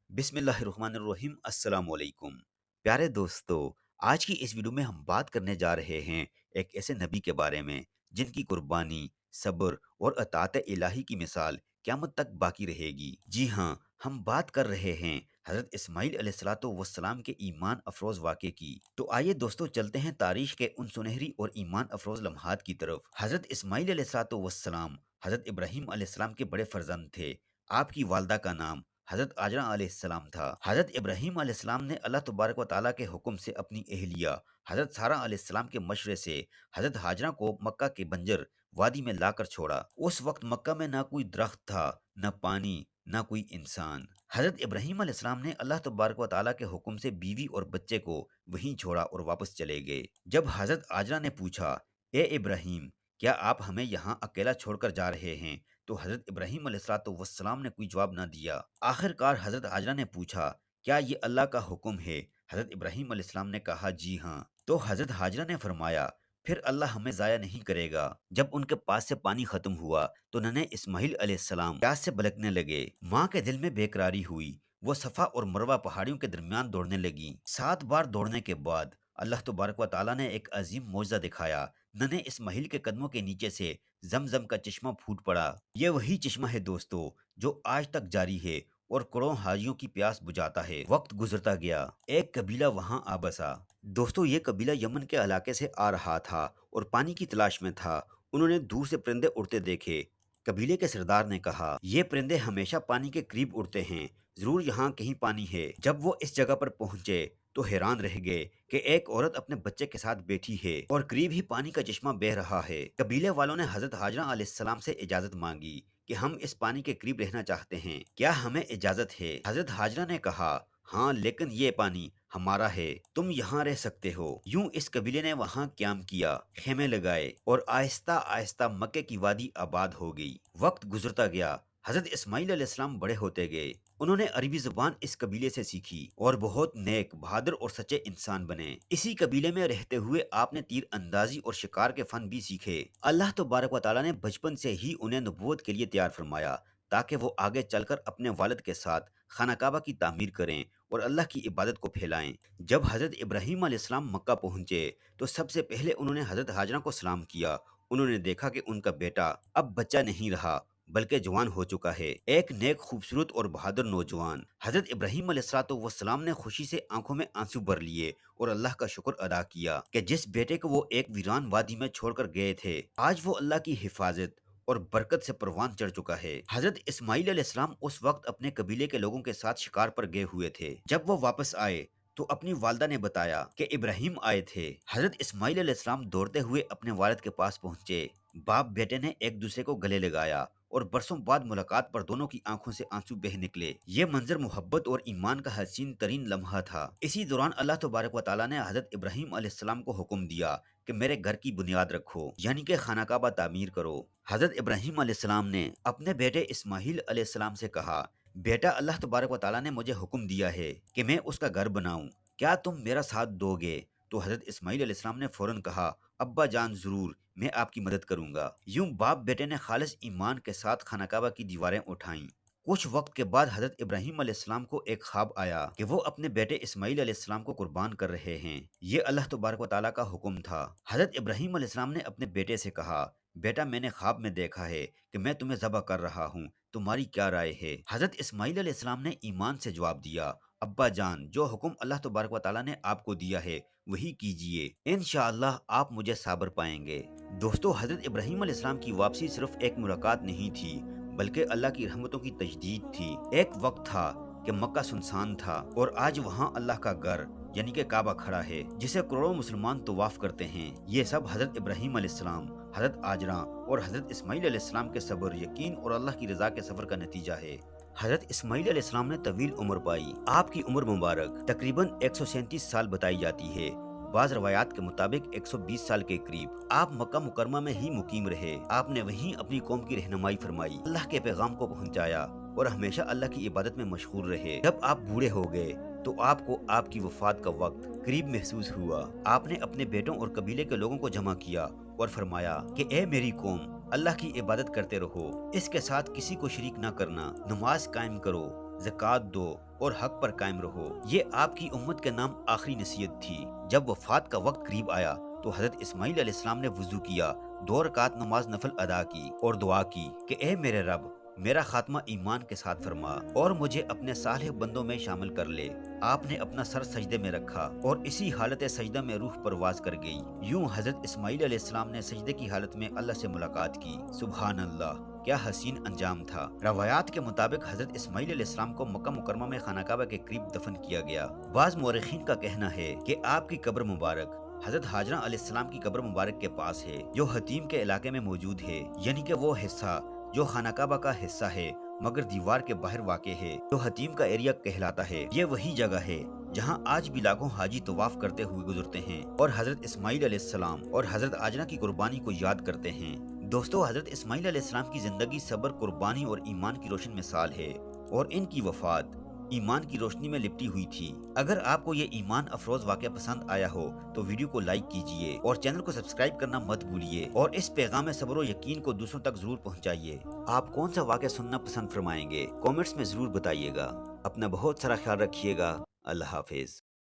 बिस्मिल्लाहिर्रहमानिर्रहीम अस्सलाम वालेकुम। प्यारे दोस्तों, आज की इस वीडियो में हम बात करने जा रहे हैं एक ऐसे नबी के बारे में जिनकी कुर्बानी, सब्र और अताअत इलाही की मिसाल क़यामत तक बाकी रहेगी। जी हाँ, हम बात कर रहे हैं हज़रत इस्माईल अलैहिस्सलातु वस्सलाम के ईमान अफरोज़ वाक़े की। तो आइए दोस्तों, चलते हैं तारीख़ के उन सुनहरी और ईमान अफरोज़ लम्हात की तरफ। हज़रत इस्माईल अलैहिस्सलातु वस्सलाम हज़रत इब्राहीम अलैहिस्सलाम के बड़े फ़र्जंद थे। आपकी वालदा का नाम हज़रत आजरा अलैहिस्सलाम था। हज़रत इब्राहीम अलैहिस्सलाम ने अल्लाह तबारक व तआला के हुक्म से अपनी अहलिया हज़रत सारा अलैहिस्सलाम के मशवरे से हज़रत हाजरा को मक्का के बंजर वादी में लाकर छोड़ा। उस वक्त मक्का में ना कोई दरख्त था, न पानी, ना कोई इंसान। हज़रत इब्राहीम अलैहिस्सलाम ने अल्लाह तबारक व तआला के हुक्म से बीवी और बच्चे को वहीं छोड़ा और वापस चले गए। जब हज़रत आजरा ने पूछा, ए इब्राहीम, क्या आप हमें यहाँ अकेला छोड़कर जा रहे हैं? तो हज़रत इब्राहीम अलैहिस्सलाम ने कोई जवाब ना दिया। आखिरकार हज़रत हाजरा ने पूछा, क्या ये अल्लाह का हुक्म है? हज़रत इब्राहीम अलैहिस्सलाम ने कहा, जी हाँ। तो हज़रत हाजरा ने फरमाया, फिर अल्लाह हमें ज़ाया नहीं करेगा। जब उनके पास से पानी खत्म हुआ तो नन्हे इस्माईल अलैहिस्सलाम प्यास से बलकने लगे। माँ के दिल में बेकरारी हुई। वो सफ़ा और मरवा पहाड़ियों के दरमियान दौड़ने लगी। 7 बार दौड़ने के बाद अल्लाह तबारक व तआला ने एक अजीम मौजज़ा दिखाया। नन्हे इस्माईल के कदमों के नीचे से जमजम का चश्मा फूट पड़ा। ये वही चश्मा है दोस्तों जो आज तक जारी है और करोड़ों हाजियों की प्यास बुझाता है। वक्त गुजरता गया, एक कबीला वहां आ बसा। दोस्तों, ये कबीला यमन के इलाके से आ रहा था और पानी की तलाश में था। उन्होंने दूर से परिंदे उड़ते देखे। कबीले के सरदार ने कहा, ये परिंदे हमेशा पानी के करीब उड़ते हैं, जरूर यहाँ कहीं पानी है। जब वो इस जगह पर पहुंचे तो हैरान रह गए कि एक औरत अपने बच्चे के साथ बैठी है और करीब ही पानी का चश्मा बह रहा है। कबीले वालों ने हजरत हाजरा अलैहिस्सलाम से इजाजत मांगी कि हम इस पानी के करीब रहना चाहते हैं, क्या हमें इजाजत है? हजरत हाजरा ने कहा, हाँ, लेकिन ये पानी हमारा है, तुम यहाँ रह सकते हो। यूं इस कबीले ने वहाँ क्याम किया, खेमे लगाए और आहिस्ता आहिस्ता मक्के की वादी आबाद हो गई। वक्त गुजरता गया, हजरत इस्माईल अलैहिस्सलाम बड़े होते गए। उन्होंने अरबी ज़ुबान इस कबीले से सीखी और बहुत नेक, बहादुर और सच्चे इंसान बने। इसी कबीले में रहते हुए आपने तीर अंदाजी और शिकार के फन भी सीखे। अल्लाह तबारक व तआला ने बचपन से ही उन्हें नबूवत के लिए तैयार फरमाया ताकि वो आगे चलकर अपने वालिद के साथ खाना काबा की तामीर करें और अल्लाह की इबादत को फैलाएं। जब हज़रत इब्राहीम अलैहिस्सलाम मक्का पहुंचे तो सबसे पहले उन्होंने हज़रत हाजरा को सलाम किया। उन्होंने देखा कि उनका बेटा अब बच्चा नहीं रहा बल्कि जवान हो चुका है, एक नेक, खूबसूरत और बहादुर नौजवान। हज़रत इब्राहीम अलैहिस्सलाम ने खुशी से आंखों में आंसू भर लिए और अल्लाह का शुक्र अदा किया कि जिस बेटे को वो एक वीरान वादी में छोड़कर गए थे, आज वो अल्लाह की हिफाजत और बरकत से परवान चढ़ चुका है। हज़रत इस्माईल अलैहिस्सलाम उस वक्त अपने कबीले के लोगों के साथ शिकार पर गए हुए थे। जब वो वापस आए तो अपनी वालदा ने बताया कि इब्राहीम आए थे। हज़रत इस्माईल अलैहिस्सलाम दौड़ते हुए अपने वालिद के पास पहुंचे। बाप बेटे ने एक दूसरे को गले लगाया और बरसों बाद मुलाकात पर दोनों की आंखों से आंसू बह निकले। ये मंजर मोहब्बत और ईमान का हसीन तरीन लम्हा था। इसी दौरान अल्लाह तबारक व तआला ने हज़रत इब्राहीम अलैहिस्सलाम को हुक्म दिया कि मेरे घर की बुनियाद रखो, यानी कि खाना काबा तामीर करो। हज़रत इब्राहीम अलैहिस्सलाम ने अपने बेटे इस्माईल अलैहिस्सलाम से कहा, बेटा, अल्लाह तबारक व तआला ने मुझे हुक्म दिया है कि मैं उसका घर बनाऊं, क्या तुम मेरा साथ दोगे? तो हज़रत इस्माईल अलैहिस्सलाम ने फौरन कहा, अब्बा जान, ज़रूर, मैं आपकी मदद करूंगा। यूं बाप बेटे ने खालिस ईमान के साथ खाना काबा की दीवारें उठाईं। कुछ वक्त के बाद हज़रत इब्राहीम अलैहिस्सलाम को एक ख्वाब आया कि वो अपने बेटे इस्माईल अलैहिस्सलाम को कुर्बान कर रहे हैं। ये अल्लाह तबारक व तआला का हुक्म था। हज़रत इब्राहीम अलैहिस्सलाम ने अपने बेटे से कहा, बेटा, मैंने ख्वाब में देखा है कि मैं तुम्हें ज़बह कर रहा हूँ, तुम्हारी क्या राय है? हज़रत इस्माईल अलैहिस्सलाम ने ईमान से जवाब दिया, अब्बा जान, जो हुक्म अल्लाह तबारक व तआला ने आपको दिया है वही कीजिए, इंशाअल्लाह आप मुझे साबर पाएंगे। दोस्तों, हज़रत इब्राहीम अलैहिस्सलाम की वापसी सिर्फ एक मुलाकात नहीं थी बल्कि अल्लाह की रहमतों की तजदीद थी। एक वक्त था कि मक्का सुनसान था और आज वहाँ अल्लाह का घर यानी कि काबा खड़ा है जिसे करोड़ों मुसलमान तवाफ करते हैं। ये सब हज़रत इब्राहीम अलैहिस्सलाम, हज़रत आजरा और हज़रत इस्माईल अलैहिस्सलाम के सब्र, यकीन और अल्लाह की रज़ा के सफ़र का नतीजा है। हज़रत इस्माईल अलैहिस्सलाम ने तवील उम्र पाई। आपकी उम्र मुबारक तकरीबन 137 साल बताई जाती है। बाज़ रवायात के मुताबिक 120 साल के करीब। आप मक्का मुकरमा में ही मुकीम रहे। आपने वहीं अपनी कौम की रहनुमाई फरमाई, अल्लाह के पैगाम को पहुंचाया और हमेशा अल्लाह की इबादत में मशगूल रहे। जब आप बूढ़े हो गए तो आपको आपकी वफात का वक्त करीब महसूस हुआ। आपने अपने बेटों और कबीले के लोगों को जमा किया और फरमाया कि ए मेरी कौम, अल्लाह की इबादत करते रहो, इसके साथ किसी को शरीक ना करना, नमाज कायम करो, ज़कात दो और हक पर कायम रहो। ये आपकी उम्मत के नाम आखिरी नसीहत थी। जब वफात का वक्त करीब आया तो हज़रत इस्माइल अलैहिस्सलाम ने वुज़ू किया, 2 रकात नमाज नफल अदा की और दुआ की कि ए मेरे रब, मेरा खात्मा ईमान के साथ फरमा और मुझे अपने सालेह बंदों में शामिल कर ले। आपने अपना सर सजदे में रखा और इसी हालत सजदा में रूह परवाज कर गई। यूं हजरत इस्माइल अलैहिस्सलाम ने सजदे की हालत में अल्लाह से मुलाकात की। सुभान अल्लाह, क्या हसीन अंजाम था। रवायात के मुताबिक हजरत इस्माइल अलैहिस्सलाम को मक्का मुकरमा में खाना काबा के करीब दफन किया गया। बाज मौरखीन का कहना है कि आपकी कब्र मुबारक हजरत हाजरा अलैहिस्सलाम की कब्र मुबारक के पास है, जो हतीम के इलाके में मौजूद है, यानी कि वो हिस्सा जो खाना काबा का हिस्सा है मगर दीवार के बाहर वाक़ है, जो हतीम का एरिया कहलाता है। ये वही जगह है जहां आज भी लाखों हाजी तवाफ करते हुए गुजरते हैं और हजरत इस्माइल अलैहिस्सलाम और हजरत आजना की कुर्बानी को याद करते हैं। दोस्तों, हजरत इस्माइल अलैहिस्सलाम की जिंदगी सब्र, कुर्बानी और ईमान की रोशन मिसाल है और इनकी वफात ईमान की रोशनी में लिपटी हुई थी। अगर आपको ये ईमान अफरोज वाक़या पसंद आया हो तो वीडियो को लाइक कीजिए और चैनल को सब्सक्राइब करना मत भूलिए और इस पैगाम सब्र और यकीन को दूसरों तक जरूर पहुंचाइए। आप कौन सा वाक़या सुनना पसंद फरमाएंगे, कमेंट्स में जरूर बताइएगा। अपना बहुत सारा ख्याल रखिएगा। अल्लाह हाफिज।